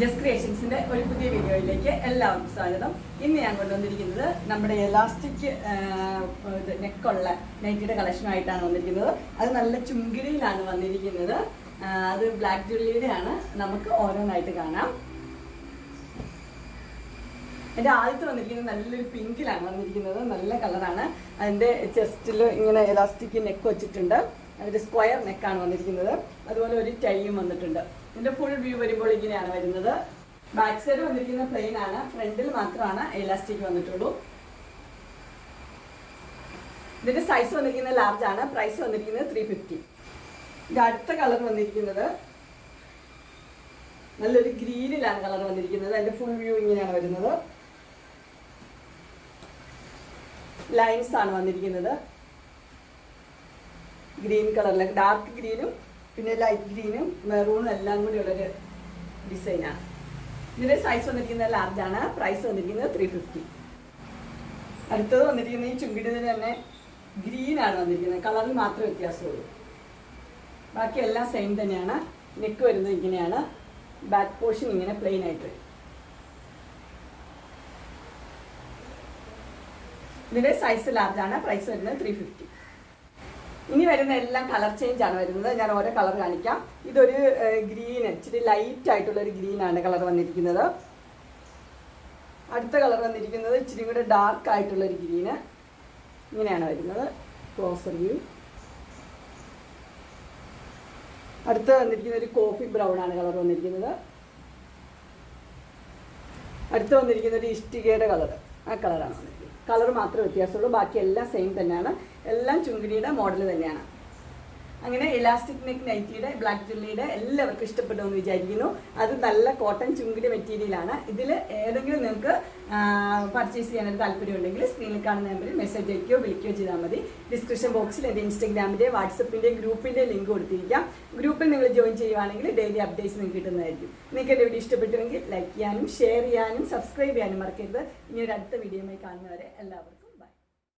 Just ക്രിയേഷൻസിന്റെ ഒരു പുതിയ വീഡിയോയിലേക്ക് എല്ലാവർക്കും സ്വാഗതം. ഇന്ന് ഞാൻ കൊണ്ടുവന്നിരിക്കുന്നത് നമ്മുടെ എലാസ്റ്റിക് നെക്കുള്ള നൈറ്റിയുടെ കളക്ഷനുമായിട്ടാണ് വന്നിരിക്കുന്നത്. അത് നല്ല ചുങ്കിടിയിലാണ് വന്നിരിക്കുന്നത്. അത് ബ്ലാക്ക് ജ്വല്ലറിയുടെ ആണ്. നമുക്ക് ഓരോന്നായിട്ട് കാണാം. എൻ്റെ ആദ്യത്തെ വന്നിരിക്കുന്നത് നല്ലൊരു പിങ്കിലാണ് വന്നിരിക്കുന്നത്. നല്ല കളറാണ്. അതിൻ്റെ ചെസ്റ്റിൽ ഇങ്ങനെ എലാസ്റ്റിക് നെക്ക് വെച്ചിട്ടുണ്ട്. അതിൻ്റെ സ്ക്വയർ നെക്കാണ് വന്നിരിക്കുന്നത്. അതുപോലെ ഒരു ടൈയും വന്നിട്ടുണ്ട്. ഇതിൻ്റെ ഫുൾ വ്യൂ വരുമ്പോൾ ഇങ്ങനെയാണ് വരുന്നത്. ബാക്ക് സൈഡ് വന്നിരിക്കുന്ന പ്ലെയിൻ ആണ്. ഫ്രണ്ടിൽ മാത്രമാണ് എലാസ്റ്റിക് വന്നിട്ടുള്ളൂ. ഇതിൻ്റെ സൈസ് വന്നിരിക്കുന്നത് ലാർജ് ആണ്. പ്രൈസ് വന്നിരിക്കുന്നത് 350. ഇതിൻ്റെ അടുത്ത കളർ വന്നിരിക്കുന്നത് നല്ലൊരു ഗ്രീനിലാണ് കളർ വന്നിരിക്കുന്നത്. അതിൻ്റെ ഫുൾ വ്യൂ ഇങ്ങനെയാണ് വരുന്നത്. ലൈൻസ് ആണ് വന്നിരിക്കുന്നത്. ഗ്രീൻ കളറിൽ ഡാർക്ക് ഗ്രീനും പിന്നെ ലൈറ്റ് ഗ്രീനും മെറൂണും എല്ലാം കൂടി ഉള്ളൊരു ഡിസൈനാണ്. ഇതിൻ്റെ സൈസ് വന്നിരിക്കുന്നത് ലാർജാണ്. പ്രൈസ് വന്നിരിക്കുന്നത് 350. അടുത്തത് വന്നിരിക്കുന്നത് ഈ ചുങ്കിടിന് തന്നെ ഗ്രീനാണ് വന്നിരിക്കുന്നത്. കളറിൽ മാത്രമേ വ്യത്യാസമുള്ളൂ. ബാക്കി എല്ലാം സെയിം തന്നെയാണ്. നെക്ക് വരുന്നത് ഇങ്ങനെയാണ്. ബാക്ക് പോർഷൻ ഇങ്ങനെ പ്ലെയിൻ ആയിട്ട് വരും. ഇതിൻ്റെ സൈസ് ലാർജാണ്. പ്രൈസ് വരുന്നത് 350. ഇനി വരുന്ന എല്ലാം കളർ ചേഞ്ച് ആണ് വരുന്നത്. ഞാൻ ഓരോ കളർ കാണിക്കാം. ഇതൊരു ഗ്രീൻ, ഇച്ചിരി ലൈറ്റ് ആയിട്ടുള്ളൊരു ഗ്രീനാണ് കളർ വന്നിരിക്കുന്നത്. അടുത്ത കളർ വന്നിരിക്കുന്നത് ഇച്ചിരി കൂടെ ഡാർക്ക് ആയിട്ടുള്ളൊരു ഗ്രീന്. ഇങ്ങനെയാണ് വരുന്നത്. Closer view. അടുത്ത വന്നിരിക്കുന്ന ഒരു കോഫി ബ്രൗൺ ആണ് കളർ വന്നിരിക്കുന്നത്. അടുത്ത് വന്നിരിക്കുന്ന ഒരു ഇഷ്ടികയുടെ കളർ, ആ കളറാണ് വന്നിരിക്കുന്നത്. കളർ മാത്രമേ വ്യത്യാസമുള്ളൂ. ബാക്കി എല്ലാം സെയിം തന്നെയാണ്. എല്ലാം ചുങ്കിടിയുടെ മോഡൽ തന്നെയാണ്. അങ്ങനെ ഇലാസ്റ്റിക് നെക്ക് നൈറ്റിയുടെ ബ്ലാക്ക് ജ്വല്ലറിയുടെ എല്ലാവർക്കും ഇഷ്ടപ്പെടുമെന്ന് വിചാരിക്കുന്നു. അത് നല്ല കോട്ടൺ ചുങ്കിടി മെറ്റീരിയലാണ്. ഇതിൽ ഏതെങ്കിലും നിങ്ങൾക്ക് പർച്ചേസ് ചെയ്യാനൊരു താല്പര്യം ഉണ്ടെങ്കിൽ സ്ക്രീനിൽ കാണുന്ന നമ്പറിൽ മെസ്സേജ് അയക്കുകയോ വിളിക്കുകയോ ചെയ്താൽ മതി. ഡിസ്ക്രിപ്ഷൻ ബോക്സിൽ എൻ്റെ ഇൻസ്റ്റാഗ്രാമിൻ്റെ വാട്സപ്പിൻ്റെ ഗ്രൂപ്പിൻ്റെ ലിങ്ക് കൊടുത്തിരിക്കാം. ഗ്രൂപ്പിൽ നിങ്ങൾ ജോയിൻ ചെയ്യുവാണെങ്കിൽ ഡെയിലി അപ്ഡേറ്റ്സ് നിങ്ങൾക്ക് കിട്ടുന്നതായിരിക്കും. നിങ്ങൾക്ക് എൻ്റെ വീഡിയോ ഇഷ്ടപ്പെട്ടുവെങ്കിൽ ലൈക്ക് ചെയ്യാനും ഷെയർ ചെയ്യാനും സബ്സ്ക്രൈബ് ചെയ്യാനും മറക്കരുത്. ഇനി ഒരു അടുത്ത വീഡിയോയുമായി കാണുന്നവരെ എല്ലാവർക്കും